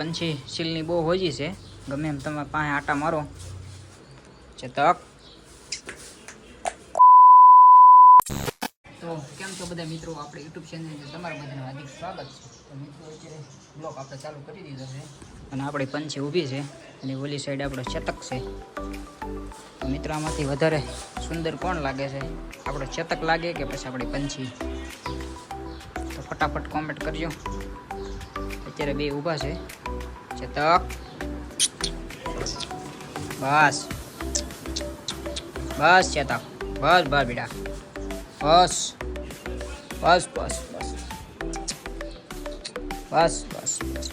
पंछी सीलनी बहु होजी से गमे एम तमे पासे आटा मारो चेतक। तो केम छो बधा मित्रों, आपणे यूट्यूब चेनल में तमारा बधानुं हार्दिक स्वागत छे। तो मित्रों अत्यारे ब्लॉग आपणे चालू करी दीधो छे अने आपणी पंछी ऊभी छे अने ओली साइड आपणो चेतक छे। तो मित्रों आमांथी वधारे सुंदर कोण लागे छे, आपणो चेतक लागे के पछी आपणी पंछी? तो फटाफट कॉमेंट करजो। अत्यारे बे ऊभा छे। चेतक बस बस चेतक बस बस बेटा बस बस बस बस बस बस बस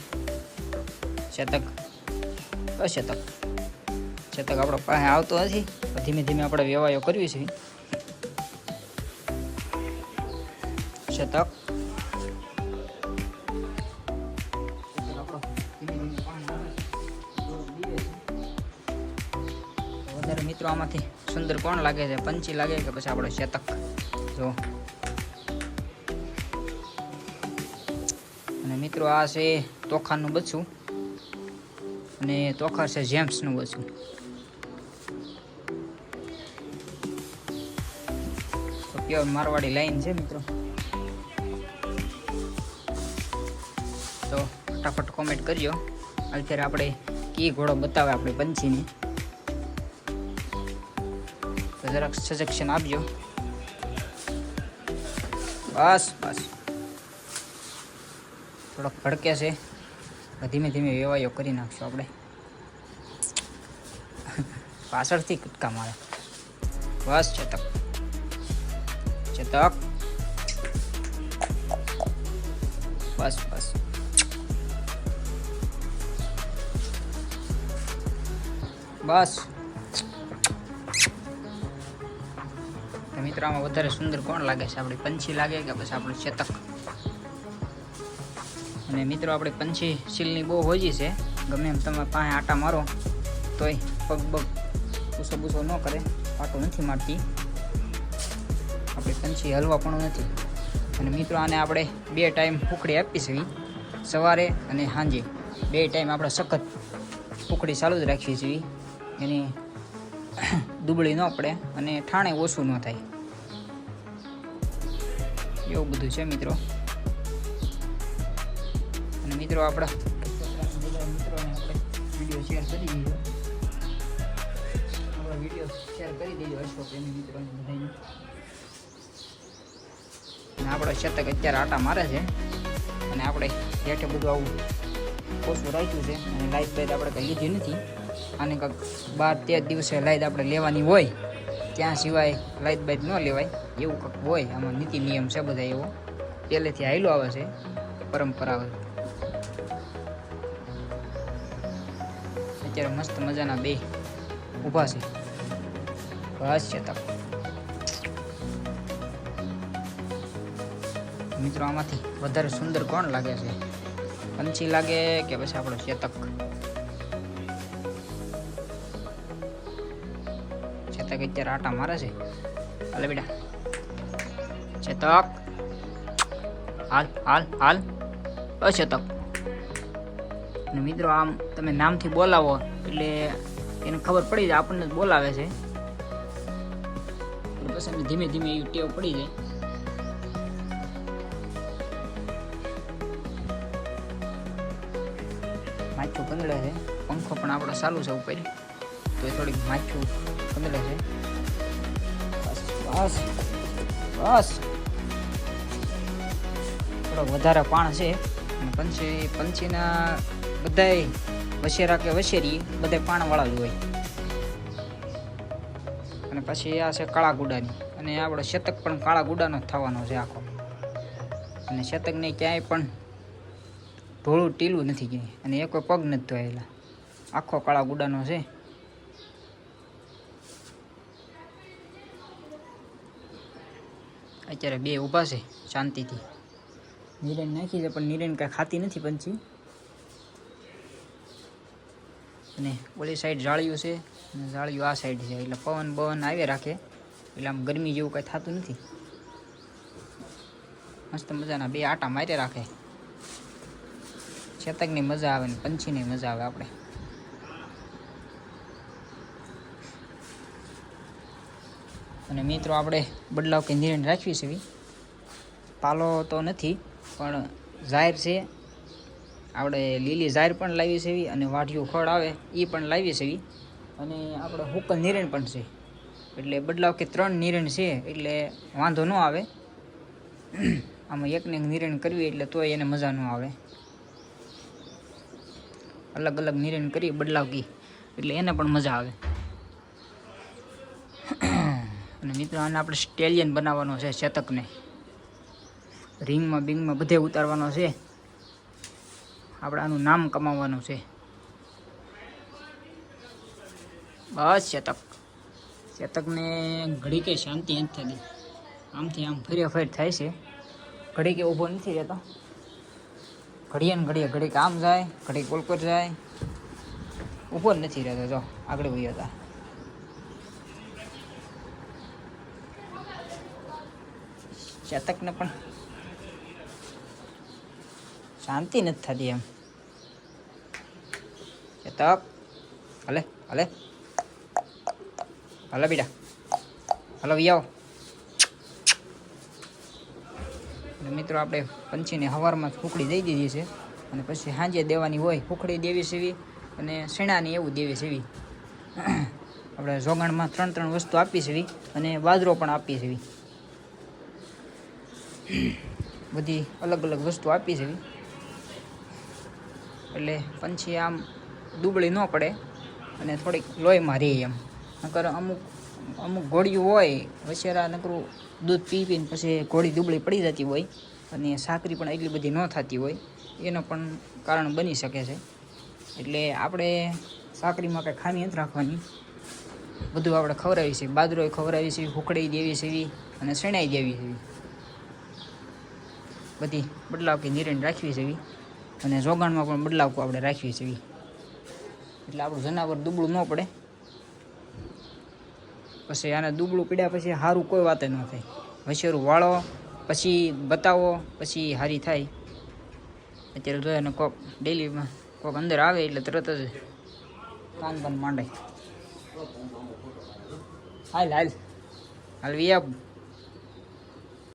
चेतक बस चेतक चेतक आपणो पासे आवतो नथी। धीमे धीमे आपणे व्यवहारो करवी छे। चेतक વધારે મિત્રો આમાંથી સુંદર કોણ લાગે છે, પંછી લાગે કે પછી આપણો ચેતક? જો અને મિત્રો આ છે તોખાનું બચ્ચું અને તોખા છે જેમ્સનું બચ્ચું। તો પ્યોર મારવાડી લાઈન છે મિત્રો। તો ફટાફટ કોમેન્ટ કરજો। અત્યારે આપણે કી ઘોડો બતાવે આપણી પંછીની, તો જરાક સજેશન આપજો। બસ બસ થોડોક ભડકે છે, ધીમે ધીમે વેવાયો કરી નાખશું આપણે। પાછળથી કટકા મારે। બસ ચેતક ચેતક બસ બસ બસ। તો મિત્રો આમાં વધારે સુંદર કોણ લાગે છે, આપણી પંછી લાગે કે પછી આપણું ચેતક? અને મિત્રો આપણી પંછી સીલની બહુ હોજી છે, ગમે એમ તમે પાસે આટા મારો તોય પગ બગ પૂસો બૂસો ન કરે, આટો નથી મારતી। આપણી પંછી હલવા પણ નથી। અને મિત્રો આને આપણે 2 ટાઈમ ઉખડી આપી છે, સવારે અને સાંજે 2 ટાઈમ આપણે સખત ઉખડી ચાલુ જ રાખીએ છીએ। એની દુબળી ન પડે અને ઠાણે ઓછું ન થાય, એવું બધું છે મિત્રો। અને મિત્રો આપણા મિત્રોને આપણે વિડીયો શેર કરી દીધો, આપણો વિડીયો શેર કરી દેજો અશ્વપ્રેમી મિત્રોને બધાને। અને આપણો ચેતક અત્યારે આટા મારે છે અને આપણે હેઠે બધું આવું ઓછું રાખ્યું છે અને લાઈટ બાઈટ આપણે કંઈ લીધી નથી। આને કંઈક 12-13 દિવસે લાઈટ આપણે લેવાની હોય, ત્યાં સિવાય લાઈટ બાઈટ ન લેવાય એવું કંઈક હોય આમાં નીતિ નિયમ છે બધા, એવો પહેલેથી હાલ્યો આવે છે પરંપરાગત। અત્યારે મસ્ત મજાના બે ઊભા છે। બસ ચેતક મિત્રો આમાંથી વધારે સુંદર કોણ લાગે છે, પંછી લાગે કે પછી આપણો ચેતક? ચેતક અત્યારે આટા મારે છે। હાલે બેટા ચેતક હાલ હાલ હાલ બસ ચેતક। અને મિત્રો આમ તમે નામથી બોલાવો એટલે એને ખબર પડી જાય આપણને જ બોલાવે છે, બસ એમને ધીમે ધીમે એવી ટેવ પડી જાય। માછું કંદડે છે, પંખો પણ આપણો ચાલુ છે ઉપર, તો એ થોડીક માછું કંદડે છે। બસ બસ બસ થોડોક વધારે પાણ છે અને પંછીના બધાય વશેરા કે વશેરી બધા પાણવાળા જ હોય। અને પછી આ છે કાળા ગુડાની, અને આપણો ચેતક પણ કાળા ગુડાનો જ થવાનો છે આખો। અને ચેતકને ક્યાંય પણ ઢોળું ટીલું નથી ક્યાંય, અને એ કોઈ પગ નથી ધોયેલા, આખો કાળા ગુડાનો છે। અત્યારે બે ઊભા છે શાંતિથી, નિરેન નાખી છે પણ નિરેન કાંઈ ખાતી નથી પંછી। અને ઓલી સાઈડ જાળિયું છે અને જાળિયું આ સાઈડ છે, એટલે પવન બવન આવ્યા રાખે એટલે આમ ગરમી જેવું કાંઈ થતું નથી। મસ્ત મજાના બે આટા માર્યા રાખે। શેતકની મજા આવે ને પંછીની મજા આવે આપણે. અને મિત્રો આપણે બદલાવ કે નિર્ણય રાખવી છે. પાલો તો નથી પણ જાહેર છે. આપણે લીલી જાહેર પણ લાવી છે અને વાઢિયું ખડ આવે એ પણ લાવી છે. અને આપણે હુકલ નિરણ પણ છે. એટલે બદલાવ કે 3 નિરણ છે એટલે વાંધો ન આવે. આમાં એકને એક નિરણ કરવી એટલે તોય એને મજા ન આવે. અલગ અલગ નિરણ કરી બદલાવ કી એટલે એને પણ મજા આવે. અને મિત્રો આને આપણે સ્ટેલિયન બનાવવાનો છે. શેતકને રિંગમાં બિંગમાં બધે ઉતારવાનો છે. આપણે આનું નામ કમાવવાનું છે. બસ શેતકને ઘડી કે શાંતિ નથી થતી. આમથી આમ ફેર થાય છે. ઘડી કે ઊભો નથી રહેતો. ઘડીએ ને ઘડીએ આમ જાય, ઘડી કોલકોટ જાય, ઊભો જ નથી રહેતો. જો આગળ વહી હતા. શેતકને પણ શાંતિ નથી થતી એમ. શેતક હલે હલે હલે બેટા, હલો આવો. મિત્રો આપણે પંછીને સવારમાં ફૂકડી દઈ દીધી છે અને પછી સાંજે દેવાની હોય. ફૂકડી દેવી સેવી અને શેણાની એવું દેવી સેવી. આપણે જોગાણમાં 3 વસ્તુ આપી સેવી અને બાજરો પણ આપી સેવી. બધી અલગ અલગ વસ્તુ આપી સેવી. એટલે પંછી આમ દુબળી ન પડે અને થોડીક લોહીમાં રહે એમ. નકર અમુક ઘોડિયું હોય વછેરા નકરું દૂધ પીને પછી ઘોડી દુબળી પડી જતી હોય અને સાકરી પણ એટલી બધી ન થતી હોય. એનો પણ કારણ બની શકે છે. એટલે આપણે સાકરીમાં કંઈ ખામી નથી રાખવાની. બધું આપણે ખવડાવી છે. બાજરો ખવડાવી છે, ફૂકડી દેવી છે અને શેણાઈ દેવી છે. બધી બદલાવ કે નિરણ રાખવી છે અને જોગાણમાં પણ બદલાવ આપણે રાખવી છે. એટલે આપણું જનાવર દુબળું ન પડે. પછી આને દુબળું પીડ્યા પછી સારું કોઈ વાત ન થાય. વછેરું વાળો પછી બતાવો પછી હારી થાય. અત્યારે જોઈએ ને કોક ડેલીમાં કોક અંદર આવે એટલે તરત જ કાન માંડે. હાલ વી આપ.